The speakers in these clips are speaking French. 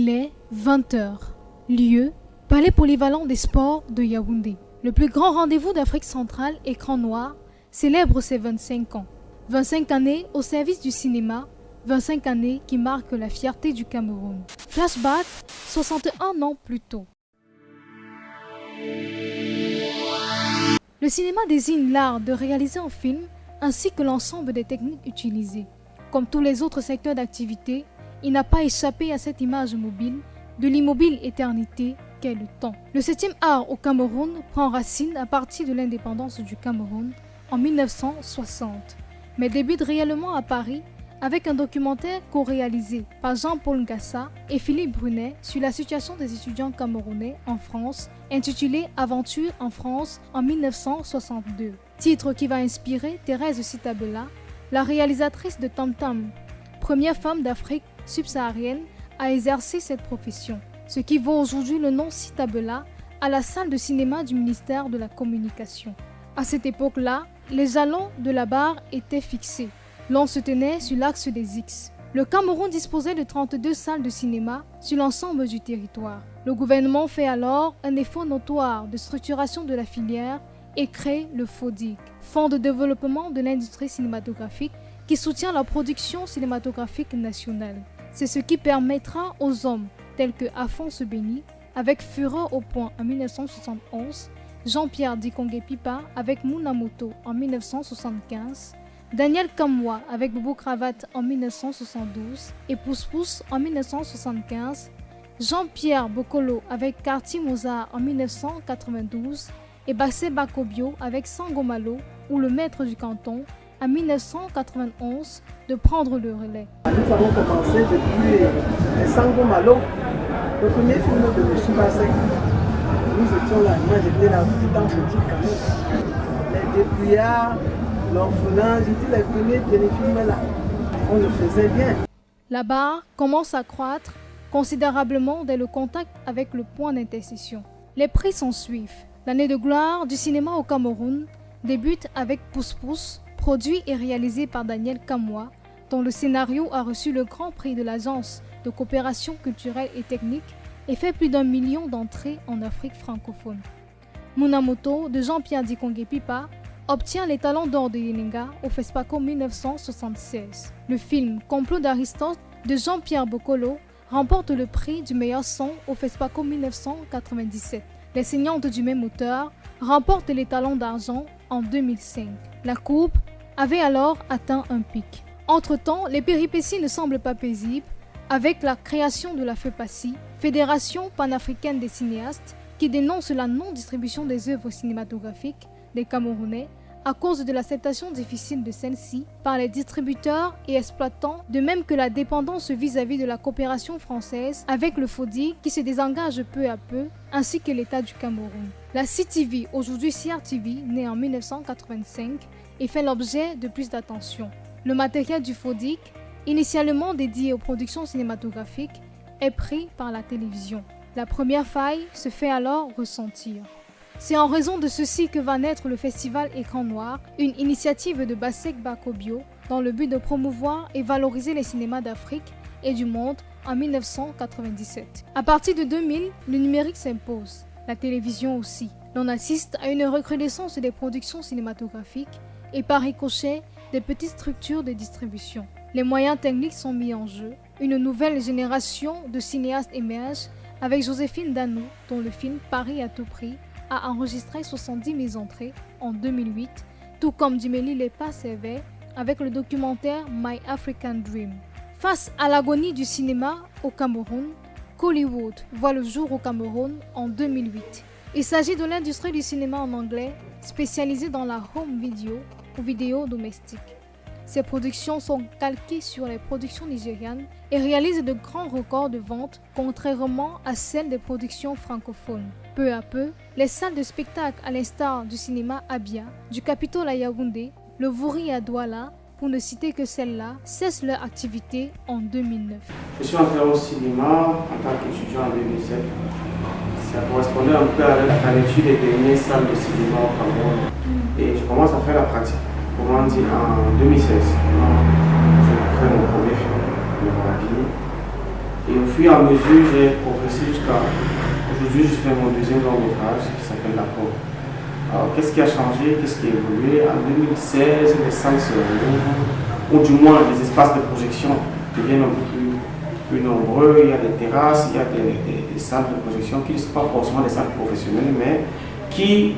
Il est 20h. Lieu, Palais polyvalent des sports de Yaoundé. Le plus grand rendez-vous d'Afrique centrale, écran noir, célèbre ses 25 ans. 25 années au service du cinéma, 25 années qui marquent la fierté du Cameroun. Flashback, 61 ans plus tôt. Le cinéma désigne l'art de réaliser un film ainsi que l'ensemble des techniques utilisées. Comme tous les autres secteurs d'activité, il n'a pas échappé à cette image mobile de l'immobile éternité qu'est le temps. Le 7e art au Cameroun prend racine à partir de l'indépendance du Cameroun en 1960, mais débute réellement à Paris avec un documentaire co-réalisé par Jean-Paul Ngassa et Philippe Brunet sur la situation des étudiants camerounais en France, intitulé Aventure en France en 1962. Titre qui va inspirer Thérèse Sitabela, la réalisatrice de Tam Tam, première femme d'Afrique subsaharienne à exercer cette profession, ce qui vaut aujourd'hui le nom Sitabela à la salle de cinéma du ministère de la Communication. À cette époque-là, les jalons de la barre étaient fixés. L'on se tenait sur l'axe des X. Le Cameroun disposait de 32 salles de cinéma sur l'ensemble du territoire. Le gouvernement fait alors un effort notoire de structuration de la filière et crée le FODIC, Fonds de développement de l'industrie cinématographique, qui soutient la production cinématographique nationale. C'est ce qui permettra aux hommes tels que Afonso Beni, avec Fureur au point en 1971, Jean-Pierre Dikongé Pipa avec Munamoto en 1975, Daniel Kamwa avec Boubou Cravate en 1972 et Pousse Pousse en 1975, Jean-Pierre Bokolo avec Karti Mozart en 1992 et Bassé Bakobio avec Sangomalo ou Le Maître du Canton en 1991 de prendre le relais. Nous avons commencé depuis Sangomalo, le premier film de M. Bassek. Nous étions là, moi j'étais là tout en petit quand même. Les débrouillards, l'orphelin, j'étais les premiers téléfilms là. On le faisait bien. La barre commence à croître considérablement dès le contact avec le point d'intersection. Les prix s'en suivent. L'année de gloire du cinéma au Cameroun débute avec Pousse Pousse, produit et réalisé par Daniel Kamwa, dont le scénario a reçu le grand prix de l'Agence de coopération culturelle et technique et fait plus d'1 million d'entrées en Afrique francophone. Munamoto de Jean-Pierre Dikongé Pipa obtient les Talons d'or de Yenenga au FESPACO 1976. Le film Complot d'Aristote de Jean-Pierre Bokolo remporte le prix du meilleur son au FESPACO 1997. Les Saignantes du même auteur remportent les Talons d'argent en 2005. La courbe avait alors atteint un pic. Entre-temps, les péripéties ne semblent pas paisibles avec la création de la FEPACI, Fédération panafricaine des cinéastes, qui dénonce la non-distribution des œuvres cinématographiques des Camerounais à cause de l'acceptation difficile de celle-ci par les distributeurs et exploitants, de même que la dépendance vis-à-vis de la coopération française avec le FODIC qui se désengage peu à peu, ainsi que l'État du Cameroun. La CTV, aujourd'hui CRTV, née en 1985, et fait l'objet de plus d'attention. Le matériel du FODIC, initialement dédié aux productions cinématographiques, est pris par la télévision. La première faille se fait alors ressentir. C'est en raison de ceci que va naître le festival Écran Noir, une initiative de Bassek Bakobio dans le but de promouvoir et valoriser les cinémas d'Afrique et du monde en 1997. À partir de 2000, le numérique s'impose, la télévision aussi. L'on assiste à une recrudescence des productions cinématographiques et par ricochet des petites structures de distribution. Les moyens techniques sont mis en jeu. Une nouvelle génération de cinéastes émerge avec Joséphine Danou, dont le film Paris à tout prix a enregistré 70 000 entrées en 2008, tout comme Djimeli Lepa Servet avec le documentaire My African Dream. Face à l'agonie du cinéma au Cameroun, Hollywood voit le jour au Cameroun en 2008. Il s'agit de l'industrie du cinéma en anglais, spécialisée dans la home video ou vidéo domestique. Ces productions sont calquées sur les productions nigérianes et réalisent de grands records de vente, contrairement à celles des productions francophones. Peu à peu, les salles de spectacle, à l'instar du cinéma Abia, du Capitole à Yaoundé, le Vouri à Douala, pour ne citer que celles-là, cessent leur activité en 2009. Je suis entré au cinéma en tant qu'étudiant en 2007. Ça correspondait un peu avec la fermeture des dernières salles de cinéma au Cameroun. Et je commence à faire la pratique. Comment dire, en 2016, je fais mon premier film, Le Rabi. Et au fur et à mesure, j'ai progressé jusqu'à aujourd'hui, je fais mon deuxième long métrage qui s'appelle La Cour. Alors, qu'est-ce qui a changé? Qu'est-ce qui a évolué? En 2016, les salles se retrouvent, ou du moins les espaces de projection deviennent un peu plus nombreux. Il y a des terrasses, il y a des salles de projection qui ne sont pas forcément des salles professionnelles, mais qui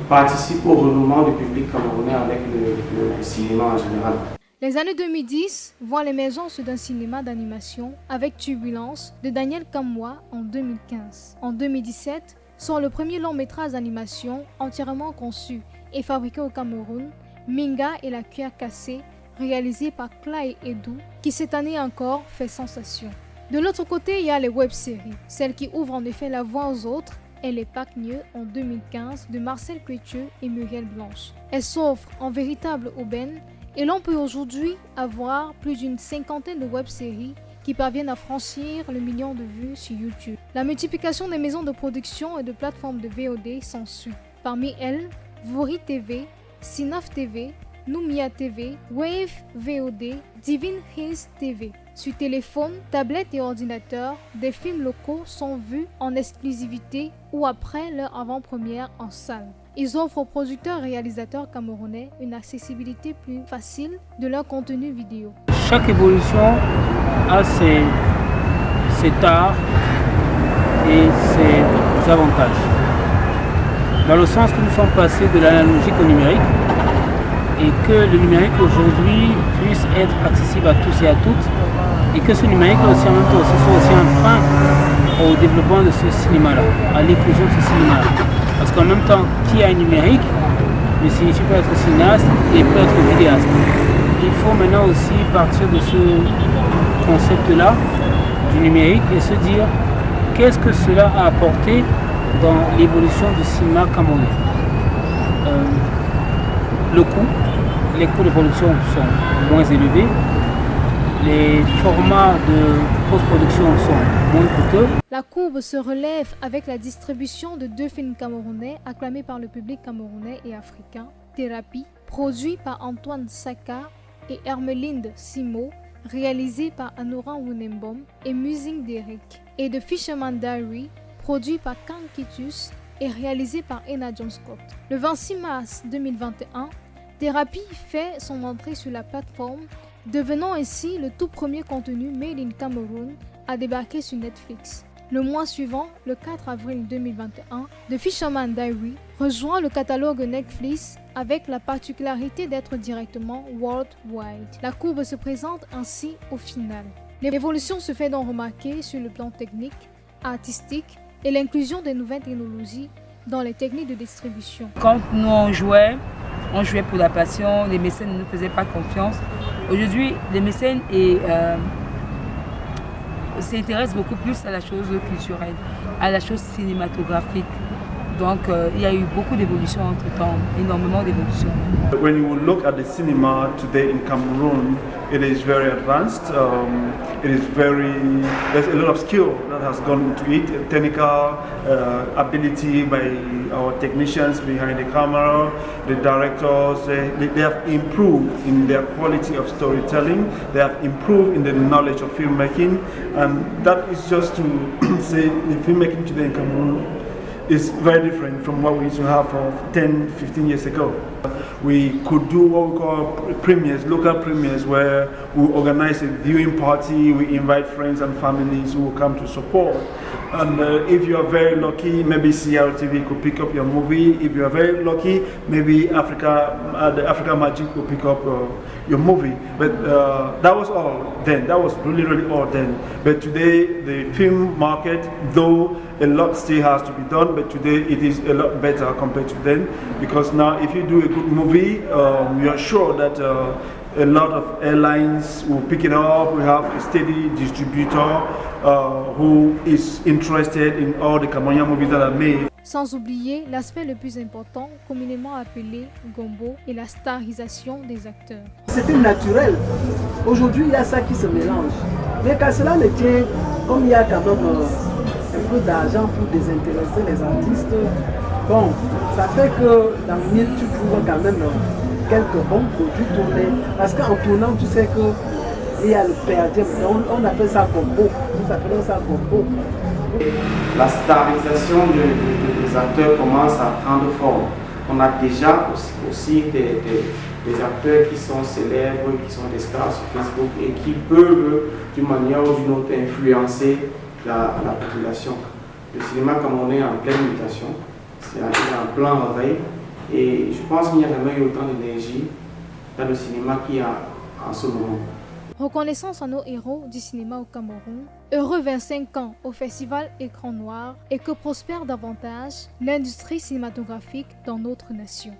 participent au renouvellement du public camerounais avec le cinéma en général. Les années 2010 voient l'émergence d'un cinéma d'animation avec Turbulence de Daniel Kamwa en 2015. En 2017, sort le premier long métrage d'animation entièrement conçu et fabriqué au Cameroun, Minga et la cuillère cassée, réalisé par Clay Edou, qui cette année encore fait sensation. De l'autre côté, il y a les web-séries, celles qui ouvrent en effet la voie aux autres. Elle est Pacnieux en 2015 de Marcel Coueteux et Muriel Blanche. Elle s'offre en véritable aubaine et l'on peut aujourd'hui avoir plus d'une cinquantaine de web-séries qui parviennent à franchir le million de vues sur YouTube. La multiplication des maisons de production et de plateformes de VOD s'ensuit. Parmi elles, Vori TV, Sinaf TV, Numia TV, Wave VOD, Divine Hills TV. Sur téléphone, tablette et ordinateur, des films locaux sont vus en exclusivité ou après leur avant-première en salle. Ils offrent aux producteurs et réalisateurs camerounais une accessibilité plus facile de leur contenu vidéo. Chaque évolution a ses tares et ses avantages. Dans le sens que nous sommes passés de l'analogique au numérique et que le numérique aujourd'hui puisse être accessible à tous et à toutes et que ce numérique aussi en même temps soit aussi un frein au développement de ce cinéma-là, à l'éclosion de ce cinéma-là. Parce qu'en même temps, qui a un numérique ne signifie pas être cinéaste et peut être vidéaste. Il faut maintenant aussi partir de ce concept-là du numérique et se dire qu'est-ce que cela a apporté dans l'évolution du cinéma camerounais. Les coûts de production sont moins élevés, les formats de post-production sont moins coûteux. La courbe se relève avec la distribution de 2 films camerounais acclamés par le public camerounais et africain, Thérapie, produit par Antoine Saka et Hermelinde Simo, réalisé par Anoran Wunembom et musique d'Eric, et The Fisherman Diary, produit par Kang Kitus et réalisé par Ena John Scott. Le 26 mars 2021, Thérapie fait son entrée sur la plateforme, devenant ainsi le tout premier contenu Made in Cameroon à débarquer sur Netflix. Le mois suivant, le 4 avril 2021, The Fisherman Diary rejoint le catalogue Netflix avec la particularité d'être directement worldwide. La courbe se présente ainsi au final. L'évolution se fait donc remarquer sur le plan technique, artistique et l'inclusion des nouvelles technologies dans les techniques de distribution. Quand nous on jouait pour la passion, les mécènes ne nous faisaient pas confiance. Aujourd'hui, les mécènes s'intéressent beaucoup plus à la chose culturelle, à la chose cinématographique. Donc il y a eu beaucoup d'évolutions entre-temps, énormément d'évolutions. When you look at the cinema today in Cameroon, it is very advanced. There's a lot of skill that has gone into it, technical ability by our technicians behind the camera, the directors. They have improved in their quality of storytelling. They have improved in the knowledge of filmmaking, and that is just to say the filmmaking today in Cameroon is very different from what we used to have 10, 15 years ago. We could do what we call premieres, local premieres, where we organize a viewing party, we invite friends and families who will come to support. And if you are very lucky, maybe CRTV could pick up your movie. If you are very lucky, maybe the Africa Magic will pick up your movie. But that was all then. That was really, really all then. But today, the film market, though a lot still has to be done, but today it is a lot better compared to then. Because now, if you do a good movie, you are sure that a lot of airlines will pick it up. We have a steady distributor who is interested in all the Cameroonian movies that are made. Sans oublier l'aspect le plus important, communément appelé gombo, et la starisation des acteurs. C'était naturel. Aujourd'hui, il y a ça qui se mélange. Mais qu'à cela ne tient, comme il y a quand même un peu d'argent pour désintéresser les artistes, bon, ça fait que dans le milieu, tu trouves quand même quelques bons produits tournés. Parce qu'en tournant, tu sais que et il y a le perdien. On appelle ça combo. Nous appelons ça combo. La starisation des acteurs commence à prendre forme. On a déjà aussi des acteurs qui sont célèbres, qui sont des stars sur Facebook et qui peuvent d'une manière ou d'une autre influencer la population. Le cinéma camerounais est en pleine mutation, il est en plein réveil et je pense qu'il n'y a jamais eu autant d'énergie dans le cinéma qu'il y a en ce moment. Reconnaissance à nos héros du cinéma au Cameroun, heureux 25 ans au festival Écran Noir et que prospère davantage l'industrie cinématographique dans notre nation.